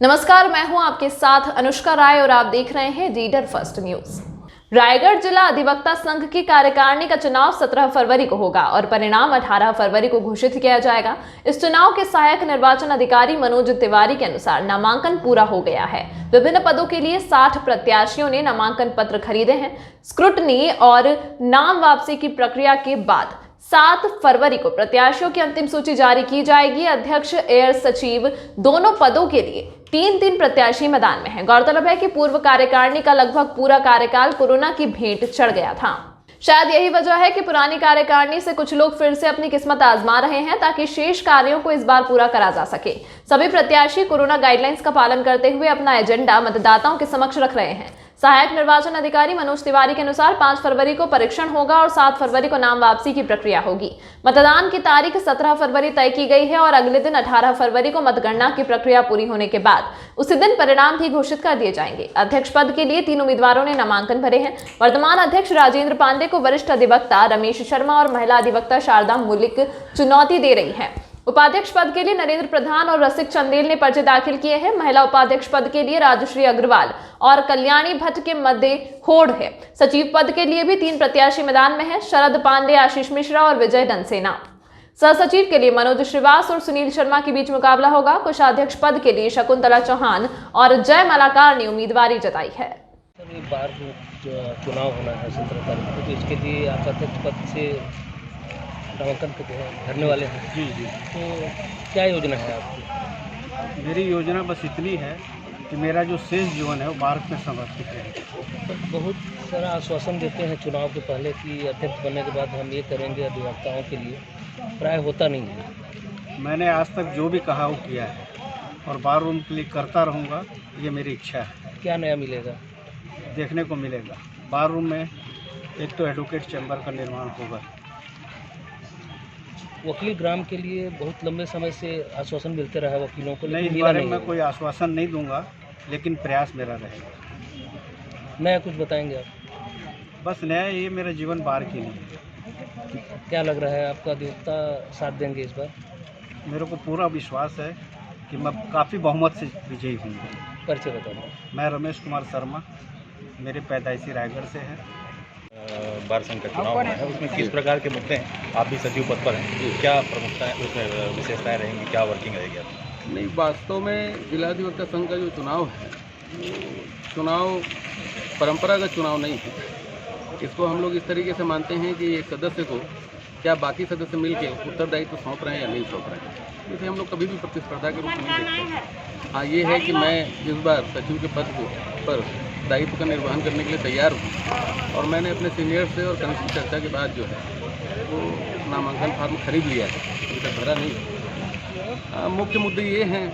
नमस्कार, मैं हूं आपके साथ अनुष्का राय और आप देख रहे हैं रीडर फर्स्ट न्यूज। रायगढ़ जिला अधिवक्ता संघ की कार्यकारिणी का चुनाव 17 फरवरी को होगा और परिणाम 18 फरवरी को घोषित किया जाएगा। इस चुनाव के सहायक निर्वाचन अधिकारी मनोज तिवारी के अनुसार नामांकन पूरा हो गया है। विभिन्न पदों के लिए 60 प्रत्याशियों ने नामांकन पत्र खरीदे हैं। स्क्रूटनी और नाम वापसी की प्रक्रिया के बाद 7 फरवरी को प्रत्याशियों की अंतिम सूची जारी की जाएगी। अध्यक्ष एयर सचिव दोनों पदों के लिए 3 प्रत्याशी मैदान में हैं। गौरतलब है कि पूर्व कार्यकारिणी का लगभग पूरा कार्यकाल कोरोना की भेंट चढ़ गया था। शायद यही वजह है कि पुरानी कार्यकारिणी से कुछ लोग फिर से अपनी किस्मत आजमा रहे हैं ताकि शेष कार्यों को इस बार पूरा करा जा सके। सभी प्रत्याशी कोरोना गाइडलाइंस का पालन करते हुए अपना एजेंडा मतदाताओं के समक्ष रख रहे हैं। सहायक निर्वाचन अधिकारी मनोज तिवारी के अनुसार 5 फरवरी को परीक्षण होगा और 7 फरवरी को नाम वापसी की प्रक्रिया होगी। मतदान की तारीख 17 फरवरी तय की गई है और अगले दिन 18 फरवरी को मतगणना की प्रक्रिया पूरी होने के बाद उसी दिन परिणाम भी घोषित कर दिए जाएंगे। अध्यक्ष पद के लिए 3 उम्मीदवारों ने नामांकन भरे हैं। वर्तमान अध्यक्ष राजेंद्र पांडे को वरिष्ठ अधिवक्ता रमेश शर्मा और महिला अधिवक्ता शारदा मुलिक चुनौती दे रही है। उपाध्यक्ष पद के लिए नरेंद्र प्रधान और रसिक चंदेल ने पर्चे दाखिल किए हैं। महिला उपाध्यक्ष पद के लिए राजश्री अग्रवाल और कल्याणी भट्ट के मध्य होड़ है। सचिव पद के लिए भी 3 प्रत्याशी मैदान में हैं। शरद पांडे, आशीष मिश्रा और विजय डनसेना। सह सचिव के लिए मनोज श्रीवास और सुनील शर्मा के बीच मुकाबला होगा। कोषाध्यक्ष पद के लिए शकुंतला चौहान और जय मलाकार ने उम्मीदवारी जताई है। बार चुनाव होना है 17 तारीख को, तो इसके लिए आप अध्यक्ष पद से नामांकन भरने वाले हैं। जी। तो क्या योजना है आपकी? मेरी योजना बस इतनी है कि मेरा जो शेष जीवन है वो भारत में समर्पित है। तो बहुत सारा आश्वासन देते हैं चुनाव के पहले कि अध्यक्ष बनने के बाद हम ये करेंगे अधिवक्ताओं के लिए, प्राय होता नहीं है। मैंने आज तक जो भी कहा वो किया है और बार रूम के लिए करता रहूँगा, ये मेरी इच्छा है। क्या नया मिलेगा? देखने को मिलेगा। बार रूम में एक तो एडवोकेट चैम्बर का निर्माण होगा। वकील ग्राम के लिए बहुत लंबे समय से आश्वासन मिलते रहा वकीलों को, नहीं, इस बारे में कोई आश्वासन नहीं दूंगा, लेकिन प्रयास मेरा रहेगा। नया कुछ बताएंगे आप? बस नया ये मेरा जीवन बार की नहीं है। क्या लग रहा है आपका अधिवक्ता साथ देंगे इस बार? मेरे को पूरा विश्वास है कि मैं काफ़ी बहुमत से विजयी हूँगा। परिचय बताओ। मैं रमेश कुमार शर्मा, मेरे पैदाइशी रायगढ़ से है। बार संघ का चुनाव होना है, उसमें किस प्रकार के मुद्दे हैं? आप भी सचिव पद पर हैं, क्या प्रमुखता है उसमें, विशेषताएं रहेंगी, क्या वर्किंग रहेगी आपकी? नहीं, वास्तव में जिला अधिवक्ता संघ का जो चुनाव है, चुनाव परंपरागत चुनाव नहीं है। इसको हम लोग इस तरीके से मानते हैं कि एक सदस्य को क्या बाकी सदस्य मिलके उत्तरदायित्व सौंप रहे हैं या नहीं सौंप रहे हैं, इसे हम लोग कभी भी प्रतिस्पर्धा के रूप में नहीं देखते। हाँ, ये है कि मैं इस बार सचिव के पद पर दायित्व का निर्वहन करने के लिए तैयार हूँ और मैंने अपने सीनियर से और कनिष्ठ चर्चा के बाद जो है वो नामांकन फार्म खरीद लिया है, अभी तक भरा नहीं है। मुख्य मुद्दे ये हैं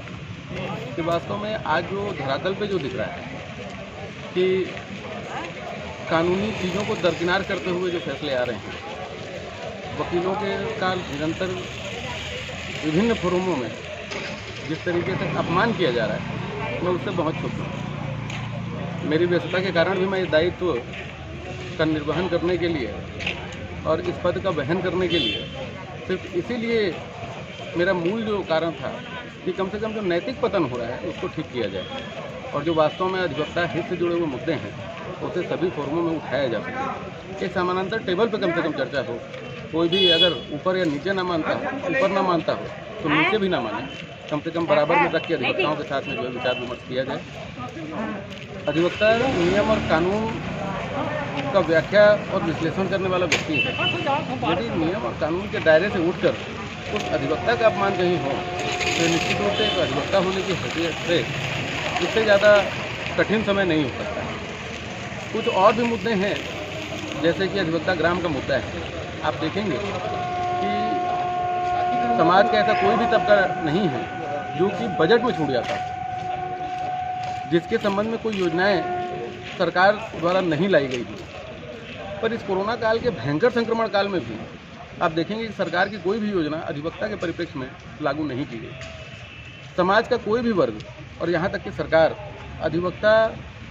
कि वास्तव में आज जो धरातल पे जो दिख रहा है कि कानूनी चीज़ों को दरकिनार करते हुए जो फैसले आ रहे हैं, वकीलों के का निरंतर विभिन्न फोरमों में जिस तरीके से अपमान किया जा रहा है, मैं उससे बहुत क्षुब्ध हूँ। मेरी व्यस्तता के कारण भी मैं इस दायित्व का निर्वहन करने के लिए और इस पद का वहन करने के लिए सिर्फ इसीलिए मेरा मूल जो कारण था कि कम से कम जो नैतिक पतन हो रहा है उसको ठीक किया जाए और जो वास्तव में अधिवक्ता हित से जुड़े हुए मुद्दे हैं उसे सभी फोरमों में उठाया जा सके। एक समानांतर टेबल पर कम से कम चर्चा हो। कोई भी अगर ऊपर या नीचे ना मानता हो, ऊपर ना मानता हो तो नीचे भी ना माने, कम से कम बराबर में रख के अधिवक्ताओं के साथ में जो है विचार विमर्श किया जाए। अधिवक्ता नियम और कानून का व्याख्या और विश्लेषण करने वाला व्यक्ति है। यदि नियम और कानून के दायरे से उठकर उस अधिवक्ता का अपमान कहीं हो तो निश्चित रूप से एक अधिवक्ता होने की हैसियत से इससे ज़्यादा कठिन समय नहीं हो सकता है। कुछ और भी मुद्दे हैं, जैसे कि अधिवक्ता ग्राम का मुद्दा है। आप देखेंगे कि समाज का ऐसा कोई भी तबका नहीं है जो कि बजट में छूट जाता है, जिसके संबंध में कोई योजनाएं सरकार द्वारा नहीं लाई गई थी। पर इस कोरोना काल के भयंकर संक्रमण काल में भी आप देखेंगे कि सरकार की कोई भी योजना अधिवक्ता के परिप्रेक्ष्य में लागू नहीं की गई। समाज का कोई भी वर्ग और यहाँ तक कि सरकार अधिवक्ता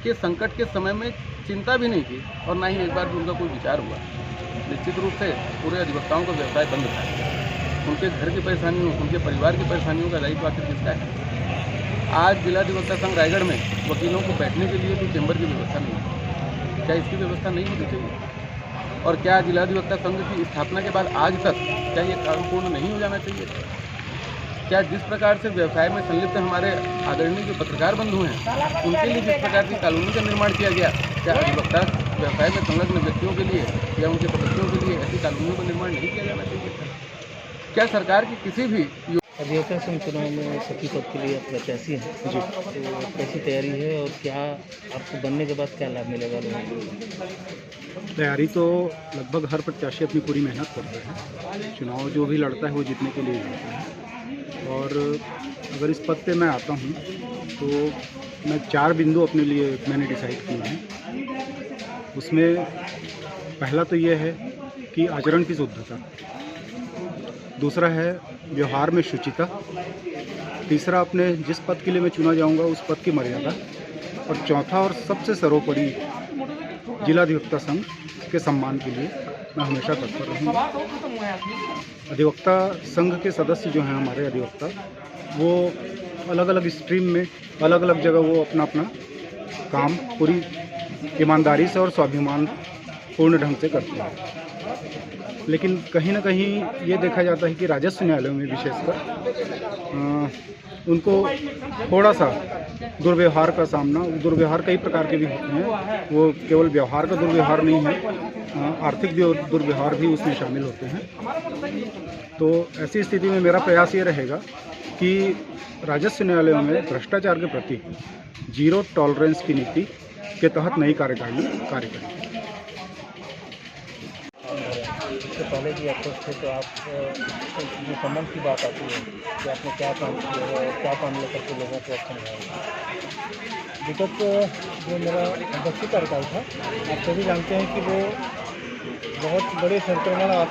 के संकट के समय में चिंता भी नहीं की और ना ही एक बार भी उनका कोई विचार हुआ। निश्चित रूप से पूरे अधिवक्ताओं का व्यवसाय बंद था। उनके घर की परेशानियों, उनके परिवार की परेशानियों का दायित्व आखिर किसका है? आज जिला अधिवक्ता संघ रायगढ़ में वकीलों को बैठने के लिए भी चैम्बर की व्यवस्था नहीं है। क्या इसकी व्यवस्था नहीं होनी चाहिए? और क्या जिला अधिवक्ता संघ की स्थापना के बाद आज तक क्या ये काम पूर्ण नहीं हो जाना चाहिए? क्या जिस प्रकार से व्यवसाय में संलिप्त हमारे आदरणीय जो पत्रकार बंधु हैं उनके लिए जिस प्रकार की कानून का निर्माण किया गया, क्या अधिवक्ता व्यवसाय में संलग्न व्यक्तियों के लिए या उनके सदस्यों के लिए ऐसी कानूनों का निर्माण नहीं किया जाना चाहिए? क्या सरकार की किसी भी अधिवक्ता संघ चुनाव में सचिव पद के लिए आप प्रत्याशी हैं जी, तो कैसी तैयारी है और क्या आपको बनने के बाद क्या लाभ मिलेगा लोगों को? तैयारी तो लगभग हर प्रत्याशी अपनी पूरी मेहनत करते हैं। चुनाव जो भी लड़ता है वो जीतने के लिए लड़ता है, और अगर इस पद पे मैं आता हूँ तो मैं 4 बिंदु अपने लिए मैंने डिसाइड किए हैं। उसमें पहला तो ये है कि आचरण की शुद्धता, दूसरा है व्यवहार में शुचिता, तीसरा अपने जिस पद के लिए मैं चुना जाऊंगा उस पद की मर्यादा, और चौथा और सबसे सर्वोपरि जिला अधिवक्ता संघ के सम्मान के लिए मैं हमेशा तत्पर रहूँगा। अधिवक्ता संघ के सदस्य जो हैं हमारे अधिवक्ता, वो अलग अलग स्ट्रीम में अलग अलग जगह वो अपना अपना काम पूरी ईमानदारी से और स्वाभिमान पूर्ण ढंग से करते हैं। लेकिन कहीं ना कहीं ये देखा जाता है कि राजस्व न्यायालयों में विशेषकर उनको थोड़ा सा दुर्व्यवहार का सामना, दुर्व्यवहार कई प्रकार के भी होते हैं, वो केवल व्यवहार का दुर्व्यवहार नहीं है, आर्थिक दुर्व्यवहार भी उसमें शामिल होते हैं। तो ऐसी स्थिति में मेरा प्रयास ये रहेगा कि राजस्व न्यायालयों में भ्रष्टाचार के प्रति जीरो टॉलरेंस की नीति के तहत नई कार्यकारिणी कार्य करें। इससे पहले भी अध्यक्ष थे, तो आप जो संबंध की बात आती है कि आपने क्या काम किया है और क्या काम लेकर के लोगों को समझाया? विगत जो मेरा अध्यक्षीय कार्यकाल था, आप सभी जानते हैं कि वो बहुत बड़े संक्रमण और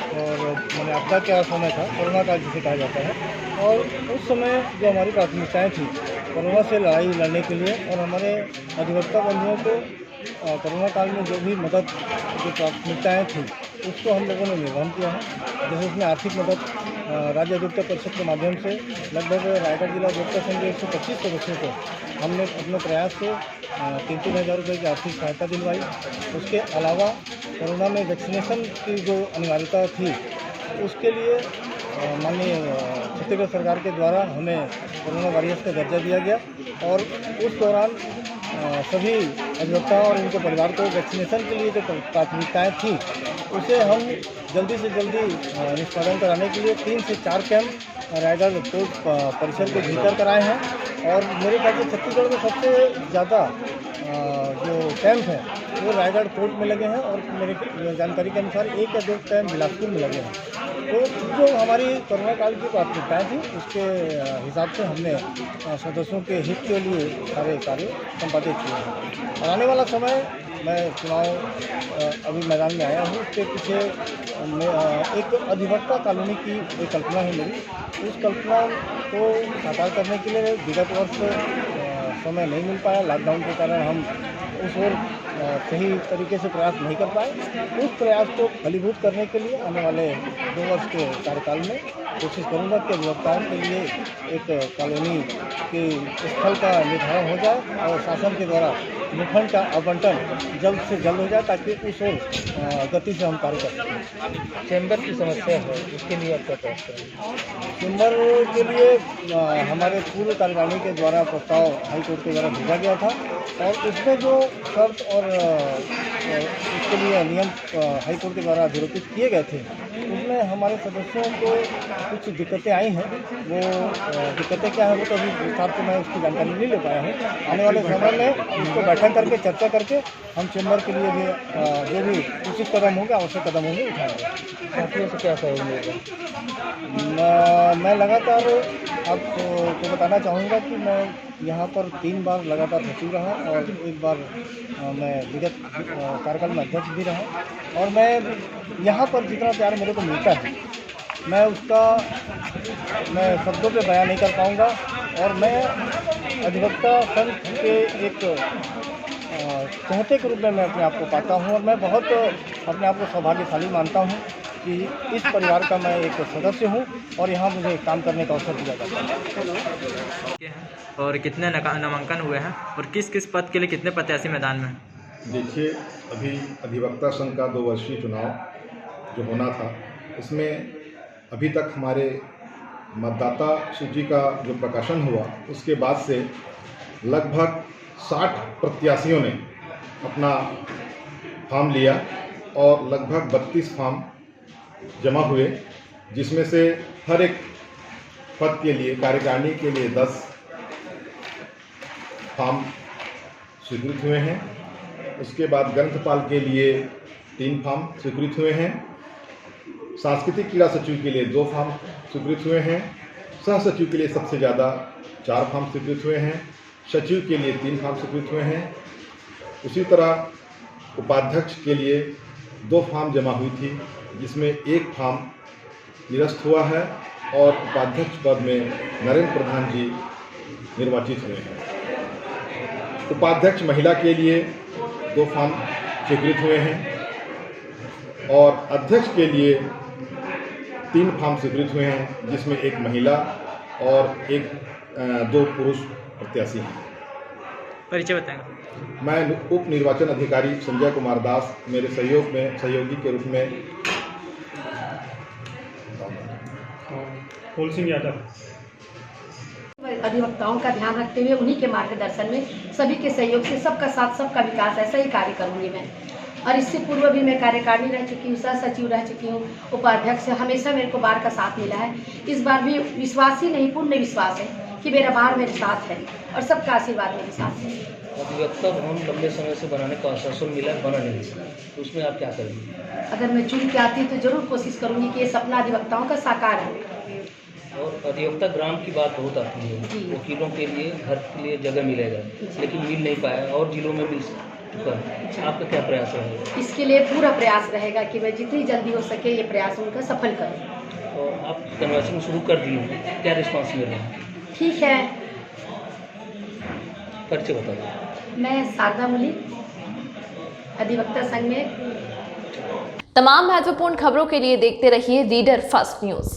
मैंने आपदा का समय था, कोरोना काल जिसे कहा जाता है, और उस समय जो हमारी प्राथमिकताएँ थी कोरोना से लड़ाई लड़ने के लिए, और हमारे अधिवक्ता बंधुओं को कोरोना काल में जो भी मदद जो प्राथमिकताएँ थी उसको हम लोगों ने निर्वहन किया है। जैसे उसमें आर्थिक मदद राज्य अधिवक्ता परिषद के माध्यम से लगभग रायगढ़ जिला अधिवक्ता संघ के 125 सदस्यों को हमने अपने प्रयास से 3-3 हज़ार रुपये की आर्थिक सहायता दिलवाई। उसके अलावा कोरोना में वैक्सीनेशन की जो अनिवार्यता थी उसके लिए माननीय छत्तीसगढ़ सरकार के द्वारा हमें कोरोना वॉरियर्स का दर्जा दिया गया, और उस दौरान सभी अधिवक्ता और उनके परिवार को वैक्सीनेशन के लिए जो प्राथमिकताएँ थी उसे हम जल्दी से जल्दी निष्पादन कराने के लिए 3 से 4 कैंप रायगढ़ कोर्ट परिसर के भीतर कराए हैं। और मेरे ख्याल से छत्तीसगढ़ में सबसे ज़्यादा जो कैंप हैं वो रायगढ़ कोर्ट में लगे हैं, और मेरे जानकारी के अनुसार 1 या 2 कैंप बिलासपुर में लगे हैं। तो जो हमारी कोरोना काल की प्राथमिकताएँ थी उसके हिसाब से हमने सदस्यों के हित के लिए सारे कार्य संपादित किए हैं। और आने वाला समय मैं चुनाव अभी मैदान में आया हूँ, उसके पीछे एक अधिवक्ता कॉलोनी की एक कल्पना है मेरी। उस कल्पना को साकार करने के लिए विगत वर्ष समय नहीं मिल पाया, लॉकडाउन के कारण हम उस ओर सही तरीके से प्रयास नहीं कर पाए। उस प्रयास को फलीभूत करने के लिए आने वाले 2 वर्ष के कार्यकाल में कोशिश करूंगा कि अधिवक्ताओं के लिए एक कॉलोनी के स्थल का निर्धारण हो जाए और शासन के द्वारा भूखंड का आवंटन जल्द से जल्द हो जाए, ताकि उस ओर गति से हम कार्य कर सकें। चैम्बर की समस्या है, उसके लिए आप क्या प्रयास करेंगे? चैम्बर के लिए हमारे पूर्व कार्यकारिणी के द्वारा प्रस्ताव हाईकोर्ट के द्वारा भेजा गया था, और उसमें जो शर्त और उसके लिए नियम हाईकोर्ट के द्वारा अधिरोपित किए गए थे उसमें हमारे सदस्यों को कुछ दिक्कतें आई हैं। वो दिक्कतें क्या हैं वो तो अभी विस्तार से मैं उसकी जानकारी नहीं ले पाया हूँ। आने वाले समय में इसको बैठक करके चर्चा करके हम चैम्बर के लिए भी जो भी उचित कदम होंगे, आवश्यक कदम होंगे, उठाएंगे। साथियों से क्या सहयोग मिलेगा? मैं लगातार आपको बताना चाहूँगा कि मैं यहाँ पर 3 बार लगातार सचिव रहा, और 1 बार मैं विगत कार्यकाल में अध्यक्ष भी रहा, और मैं यहाँ पर जितना प्यार मेरे को मिलता है मैं उसका शब्दों पे बयान नहीं कर पाऊँगा। और मैं अधिवक्ता संघ के एक चहेते के रूप में मैं अपने आप को पाता हूँ, और मैं बहुत अपने आप को सौभाग्यशाली मानता हूँ कि इस परिवार का मैं एक सदस्य हूँ और यहाँ मुझे काम करने का अवसर दिया जाता है। और कितने नामांकन हुए हैं और किस किस पद के लिए कितने प्रत्याशी मैदान में हैं? देखिए, अभी अधिवक्ता संघ का 2 वर्षीय चुनाव जो होना था, उसमें अभी तक हमारे मतदाता सूची का जो प्रकाशन हुआ उसके बाद से लगभग 60 प्रत्याशियों ने अपना फॉर्म लिया और लगभग 32 फॉर्म जमा हुए, जिसमें से हर एक पद के लिए कार्यकारिणी के लिए 10 फॉर्म स्वीकृत हुए हैं। उसके बाद ग्रंथपाल के लिए 3 फॉर्म स्वीकृत हुए हैं। सांस्कृतिक क्रीड़ा सचिव के लिए 2 फॉर्म स्वीकृत हुए हैं। सह सचिव के लिए सबसे ज़्यादा 4 फॉर्म स्वीकृत हुए हैं। सचिव के लिए 3 फॉर्म स्वीकृत हुए हैं। उसी तरह उपाध्यक्ष के लिए 2 फॉर्म जमा हुई थी, जिसमें 1 फॉर्म निरस्त हुआ है और उपाध्यक्ष पद में नरेंद्र प्रधान जी निर्वाचित हुए हैं। उपाध्यक्ष महिला के लिए 2 फॉर्म स्वीकृत हुए हैं और अध्यक्ष के लिए 3 फॉर्म स्वीकृत हुए हैं, जिसमें 1 महिला और 2 पुरुष प्रत्याशी हैं। परिचय बताएंगे। मैं उप निर्वाचन अधिकारी संजय कुमार दास, मेरे सहयोगी के रूप में फूल सिंह यादव। अधिवक्ताओं का ध्यान रखते हुए उन्हीं के मार्गदर्शन में सभी के सहयोग से सबका साथ सबका विकास ऐसा ही कार्य करूंगी मैं। और इससे पूर्व भी मैं कार्यकारिणी रह चुकी हूँ, सह सचिव रह चुकी हूँ, उपाध्यक्ष, हमेशा मेरे को बार का साथ मिला है। इस बार भी विश्वास ही नहीं पूर्ण विश्वास है कि मेरा बार मेरे साथ है और सबका आशीर्वाद मेरे साथ है। अधिवक्ता भवन लंबे समय से बनाने का आश्वासन मिला, बना नहीं, तो उसमें आप क्या करेंगे? अगर मैं चुन के आती तो जरूर कोशिश करूंगी कि ये सपना अधिवक्ताओं का साकार है। और अधिवक्ता ग्राम की बात बहुत आती है, वकीलों के लिए घर के लिए जगह मिलेगा, लेकिन मिल नहीं पाया और जिलों में मिल चुका है। आपका क्या प्रयास रहेगा? इसके लिए पूरा प्रयास रहेगा कि मैं जितनी जल्दी हो सके ये प्रयास उनका सफल करूँ। और आप कन्वर्सन शुरू कर दिए, क्या रिस्पॉन्स मिल रहा है? ठीक है। परिचय बताइए। मैं शारदा मुली, अधिवक्ता संघ में। तमाम महत्वपूर्ण खबरों के लिए देखते रहिए रीडर फर्स्ट न्यूज़।